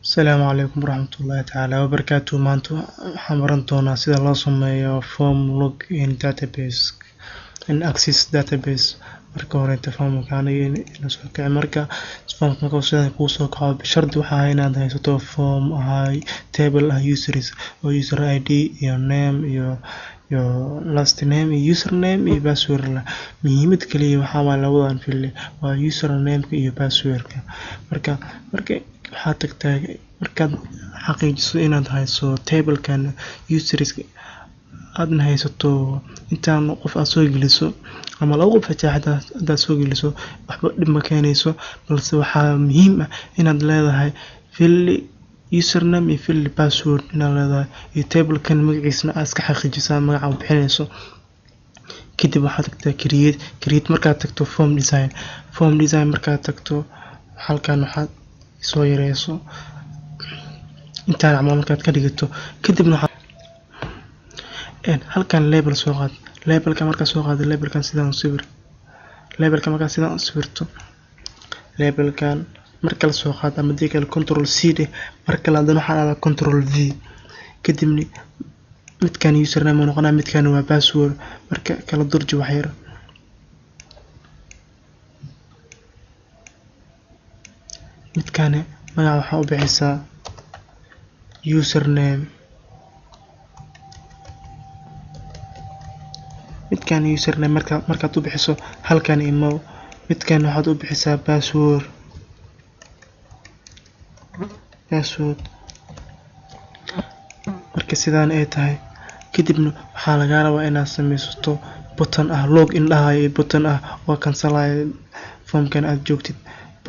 السلام عليكم ورحمة الله تعالى وبركاته. maanta waxaan baran doonaa sida loo sameeyo form login database in access database. marka hore formka aniga ina soo kici marka formka sida kuu soo kaco shardi waxa ah inaad haysato form table users oo user id iyo name iyo last name iyo username iyo password la muhiimad kaliya waxa waa labadan fili waa username iyo passwordka. marka waxaad tagtaa markaad xaqiijiso inaad hayso tablekan users aadna haysato intaan qof aad soo geliso ama laba qof xitaa hadaad soo geliso waxba dhib ma keenayso, balse waxaa muhiim ah inaad leedahay fili username iyo fili password inaad leedahay iyo tablekan magaciisana aad iska xaqiijisaa magaca aad bixinayso. kadib waxaad tagtaa create markaad tagto form design markaad tagto halkan waxaad soo yareyso intaan camal markaad ka dhigato kadibna halkan label soo qaad labelka markaad soo qaado labelkan sidaan u sawir labelka markaad sidaan u sawirto labelkan marka la soo qaado ama dii kale control c marka la hadana waxaan aadaa control v kadibna midkan username noqonaa midkan waa password marka kala durji wax yar midkan magaca waxa u bixisaa username midkan username markaad u bixiso halkan imo midkan waxaad u bixisaa password marka sidaan ay tahay kadibna waxaa laga rabaa inaad sameysato button ah login dhahayo button ah oo cancel formkan aad joogtid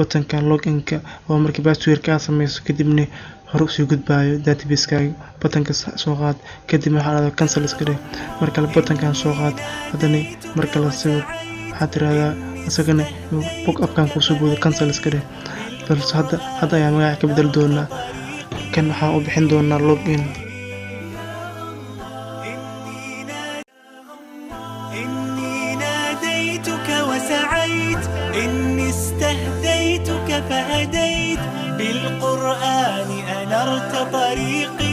buttonkan loginka oo markii password ka sameyso kadibna hore u soo gudbaayo database-kaaga buttonka soo qaad kadib waxa la cancel iska dhig marka buttonkan soo qaad hadana marka la sawir waxaad tiraahdaa asagana book up-kan ku soo boodo cancel iska dhig balse hadda ayaa magaca ka bedel doonaa kan waxaan u bixin doonaa login. إني ناديتك وسعيت إني استهديتك فهديت بالقرآن أنرت طريقي